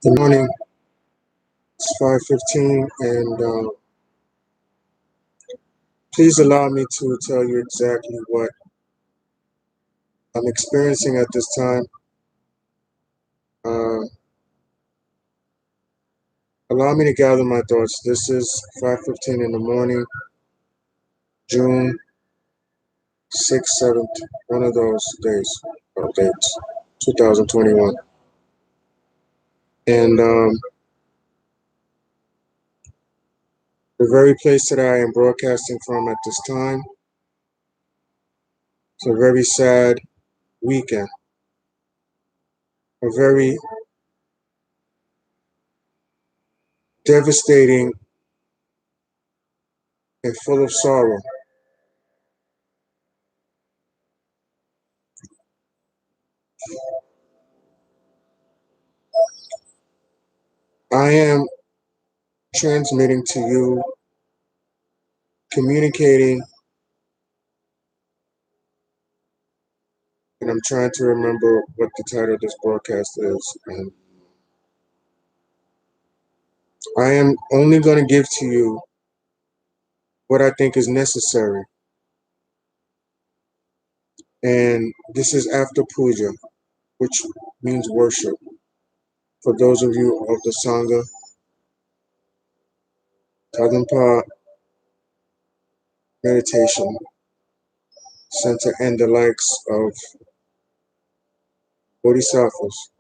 Good morning. It's 5:15, and please allow me to tell you exactly what I'm experiencing at this time. Uh, Allow me to gather my thoughts. This is 5:15 in the morning, June 6th, 7th, one of those days or dates, 2021. And the very place that I am broadcasting from at this time, it's a very sad weekend, a very devastating and full of sorrow. I am transmitting to you, communicating, and I'm trying to remember what the title of this broadcast is. And I am only going to give to you what I think is necessary. And this is after puja, which means worship. For those of you of the Sangha, Tadanpa meditation, center and the likes of Bodhisattvas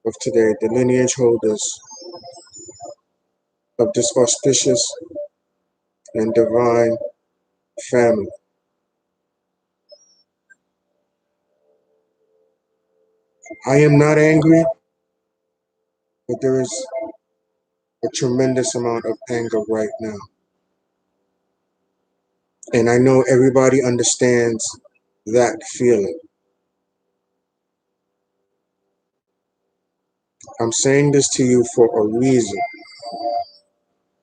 of today, the lineage holders of this auspicious and divine family. I am not angry, but there is a tremendous amount of anger right now. And I know everybody understands that feeling. I'm saying this to you for a reason,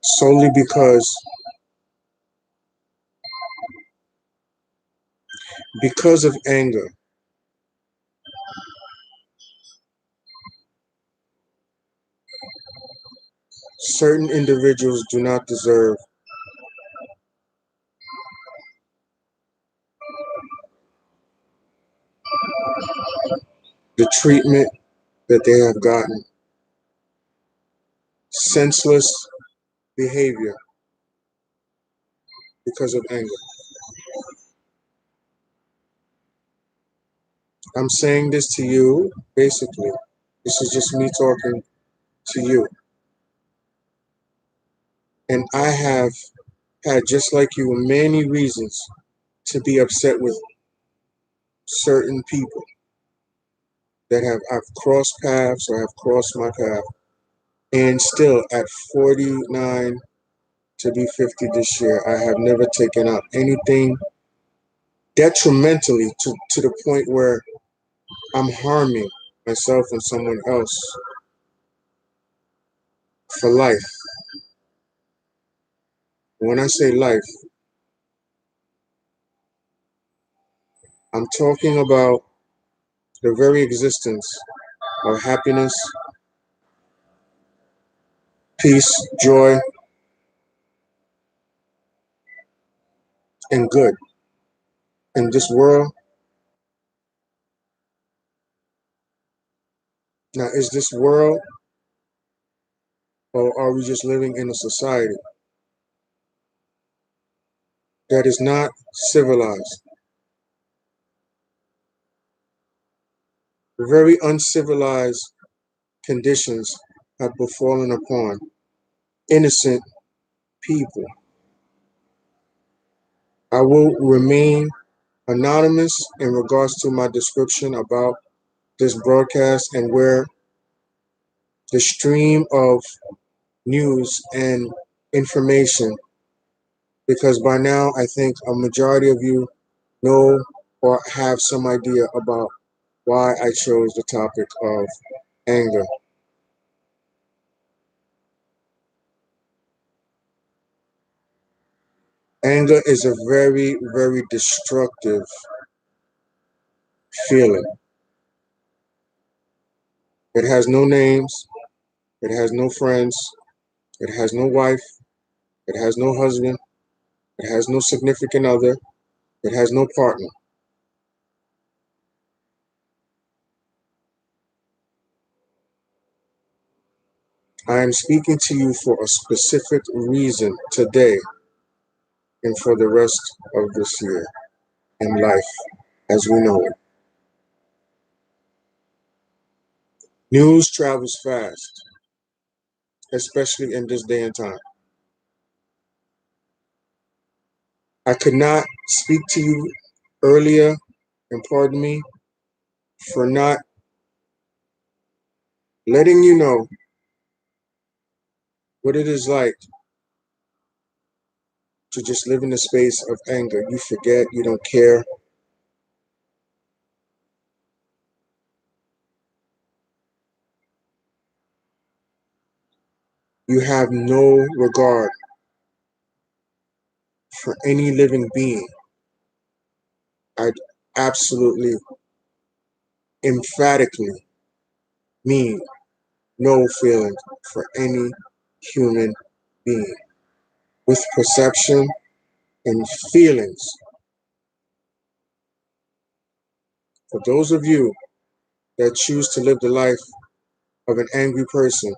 solely because of anger, certain individuals do not deserve the treatment that they have gotten. Senseless behavior because of anger. I'm saying this to you, basically. This is just me talking to you. And I have had, just like you, many reasons to be upset with certain people that I've crossed paths or have crossed my path. And still at 49 to be 50 this year, I have never taken out anything detrimentally to the point where I'm harming myself and someone else for life. When I say life, I'm talking about the very existence of happiness, peace, joy, and good in this world. Now, is this world, or are we just living in a society that is not civilized? Very uncivilized conditions have befallen upon innocent people. I will remain anonymous in regards to my description about this broadcast and where the stream of news and information, because by now I think a majority of you know or have some idea about why I chose the topic of anger. Anger is a very, very destructive feeling. It has no names. It has no friends. It has no wife. It has no husband. It has no significant other. It has no partner. I am speaking to you for a specific reason today and for the rest of this year and life as we know it. News travels fast, especially in this day and time. I could not speak to you earlier, and pardon me for not letting you know what it is like to just live in a space of anger. You forget, you don't care. You have no regard for any living being. I absolutely, emphatically mean no feeling for any human being with perception and feelings. For those of you that choose to live the life of an angry person,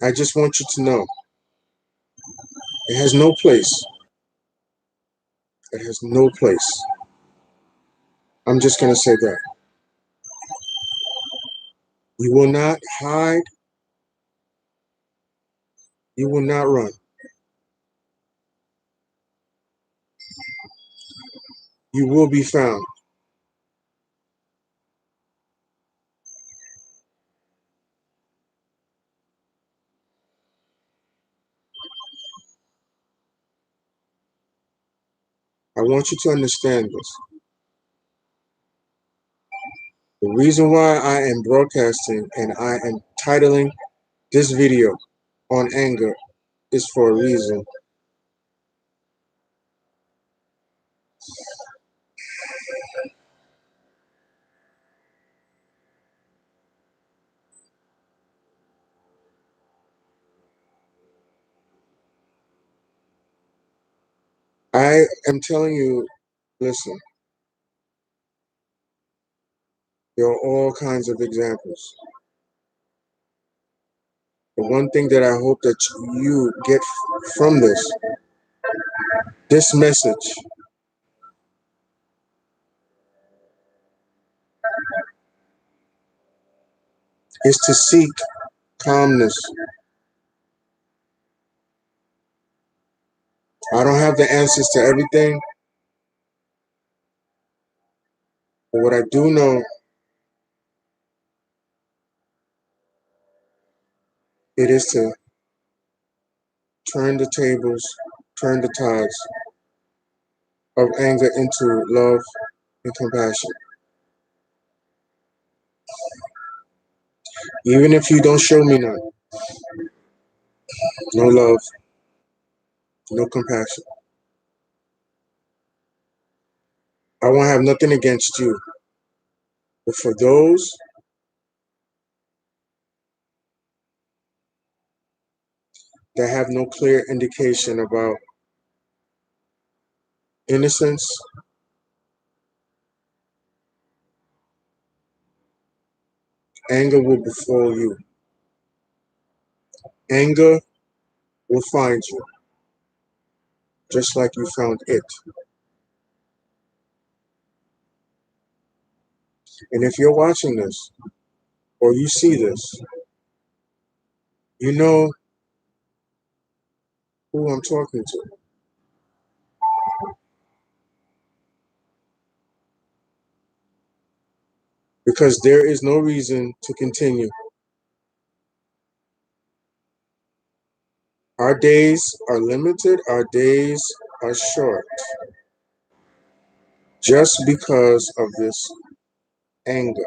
I just want you to know it has no place. It has no place. I'm just going to say that. You will not hide. You will not run. You will be found. I want you to understand this. The reason why I am broadcasting and I am titling this video on anger is for a reason. I am telling you, listen, there are all kinds of examples. The one thing that I hope that you get from this message, is to seek calmness. I don't have the answers to everything, but what I do know, it is to turn the tables, turn the tides of anger into love and compassion. Even if you don't show me none, no love, no compassion. I won't have nothing against you. But for those that have no clear indication about innocence, anger will befall you. Anger will find you, just like you found it. And if you're watching this or you see this, you know who I'm talking to. Because there is no reason to continue. Our days are limited, our days are short, just because of this anger.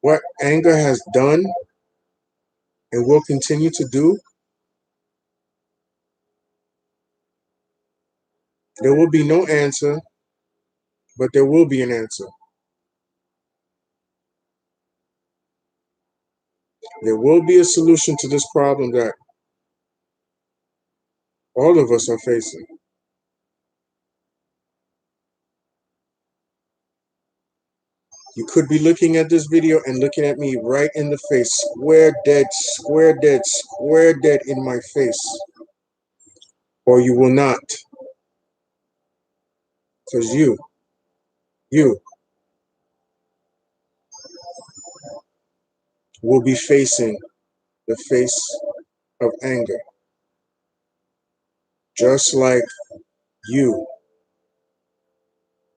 What anger has done and will continue to do There will be no answer, but there will be an answer. There will be a solution to this problem that all of us are facing. You could be looking at this video and looking at me right in the face, square dead, square dead in my face. Or you will not, because you will be facing the face of anger, just like you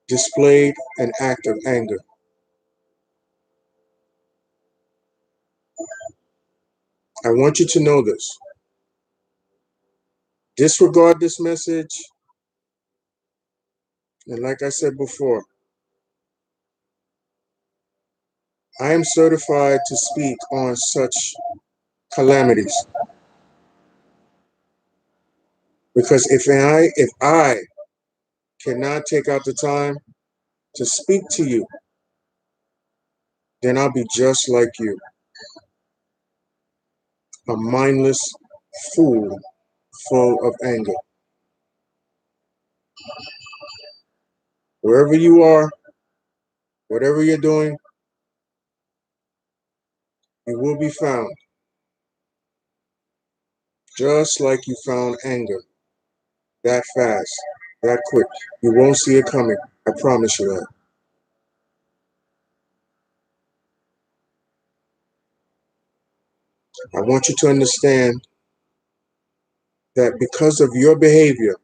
displayed an act of anger. I want you to know this. Disregard this message, and like I said before, I am certified to speak on such calamities. Because if I cannot take out the time to speak to you, then I'll be just like you, a mindless fool full of anger. Wherever you are, whatever you're doing, you will be found just like you found anger, that fast, that quick. You won't see it coming. I promise you that. I want you to understand that because of your behavior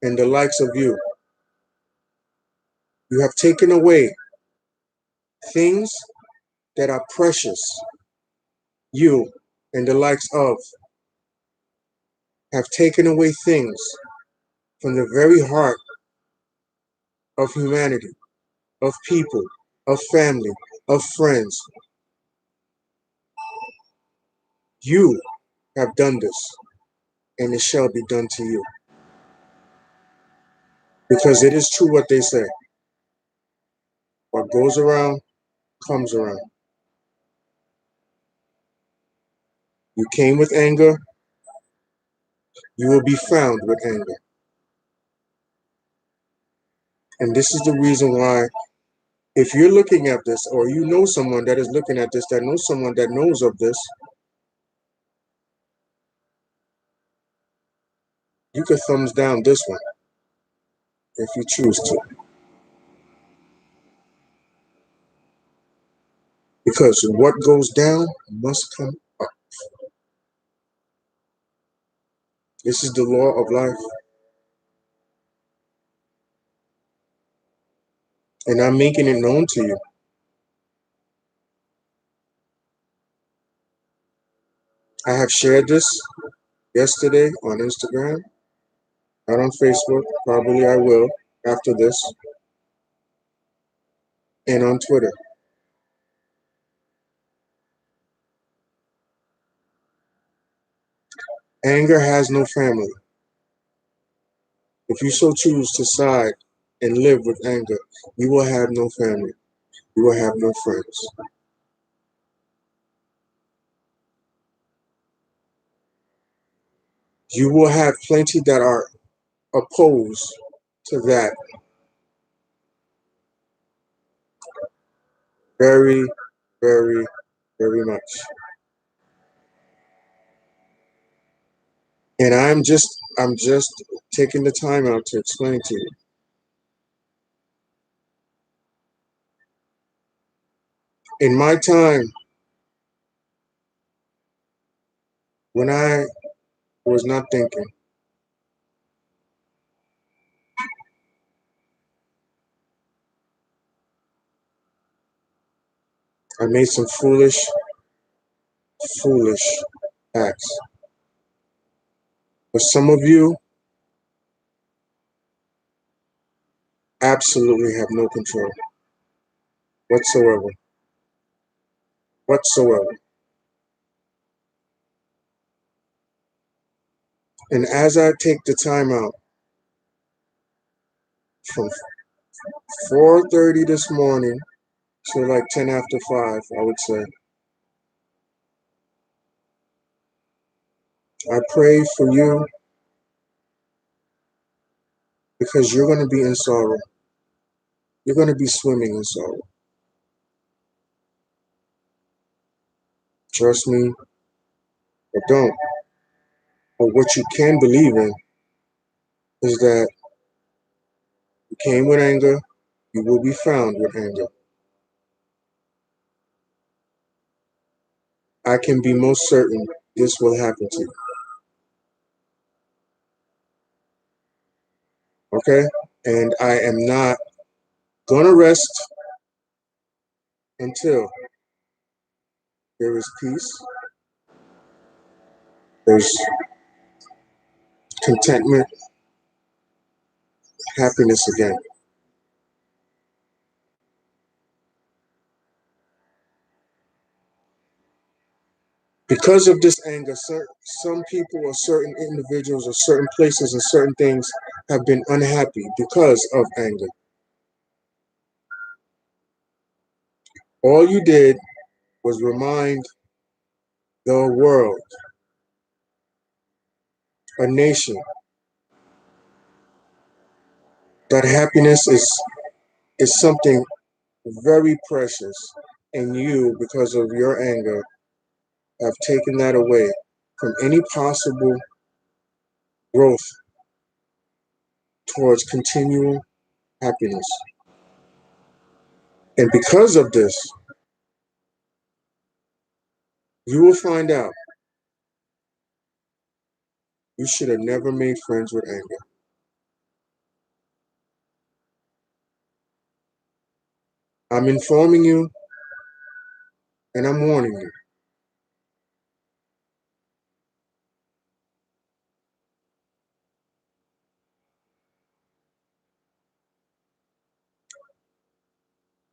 and the likes of you, you have taken away things that are precious. You and the likes of have taken away things from the very heart of humanity, of people, of family, of friends. You have done this, and it shall be done to you. Because it is true what they say. What goes around, comes around. You came with anger, you will be found with anger. And this is the reason why, if you're looking at this, or you know someone that is looking at this, that knows someone that knows of this, you could thumbs down this one if you choose to. Because what goes down must come up. This is the law of life. And I'm making it known to you. I have shared this yesterday on Instagram, not on Facebook. Probably I will after this, and on Twitter. Anger has no family. If you so choose to side and live with anger, you will have no family. You will have no friends. You will have plenty that are opposed to that very, very, very much. And I'm just taking the time out to explain to you. In my time, when I was not thinking, I made some foolish acts. But some of you absolutely have no control whatsoever. Whatsoever. And as I take the time out from 4:30 this morning to like 10 after 5, I would say. I pray for you because you're going to be in sorrow. You're going to be swimming in sorrow. Trust me or don't. But what you can believe in is that you came with anger, you will be found with anger. I can be most certain this will happen to you. Okay? And I am not going to rest until there is peace, there's contentment, happiness again. Because of this anger, some people or certain individuals or certain places and certain things have been unhappy because of anger. All you did was remind the world, a nation, that happiness is something very precious, and you, because of your anger, have taken that away from any possible growth towards continual happiness. And because of this, you will find out you should have never made friends with anger. I'm informing you and I'm warning you.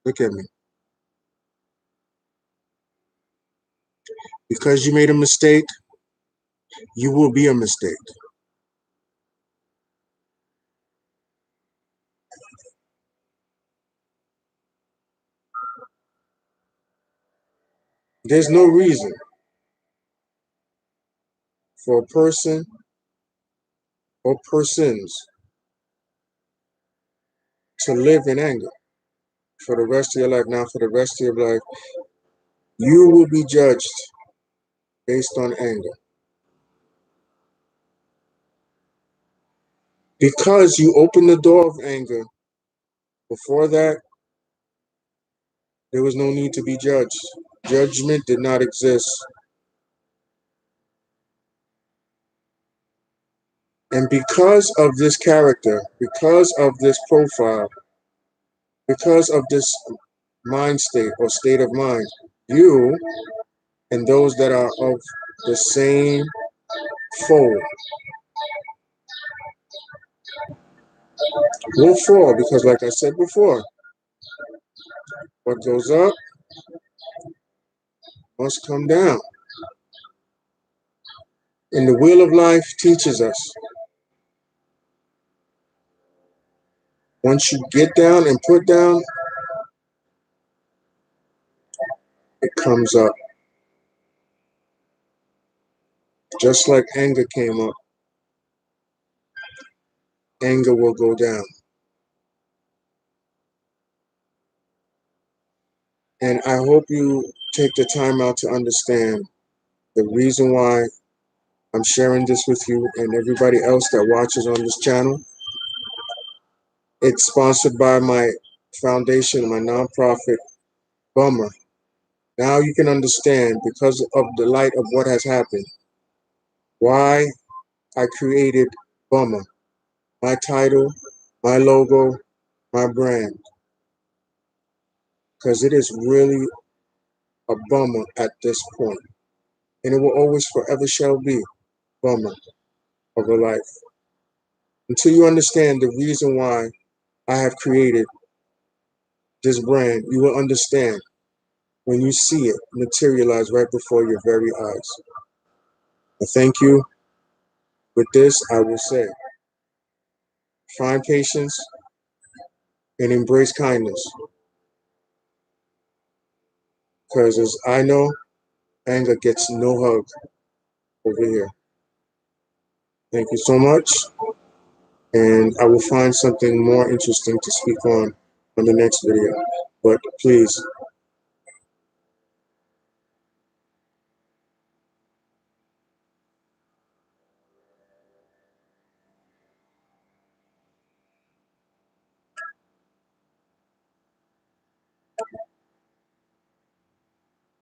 Look at me. Because you made a mistake, you will be a mistake. There's no reason for a person or persons to live in anger for the rest of your life. Now, for the rest of your life, you will be judged based on anger. Because you opened the door of anger, before that, there was no need to be judged. Judgment did not exist. And because of this character, because of this profile, because of this mind state or state of mind, you and those that are of the same fold will fall because, like I said before, what goes up must come down. And the wheel of life teaches us once you get down and put down, it comes up. Just like anger came up, anger will go down. And I hope you take the time out to understand the reason why I'm sharing this with you and everybody else that watches on this channel. It's sponsored by my foundation, my nonprofit, B.U.M.M.A. Now you can understand, because of the light of what has happened, why I created B.U.M.M.A. My title, my logo, my brand. Because it is really a bummer at this point. And it will always forever shall be bummer of a life. Until you understand the reason why I have created this brand, you will understand when you see it materialize right before your very eyes. I thank you. With this, I will say, find patience, and embrace kindness. Because as I know, anger gets no hug over here. Thank you so much. And I will find something more interesting to speak on the next video. But please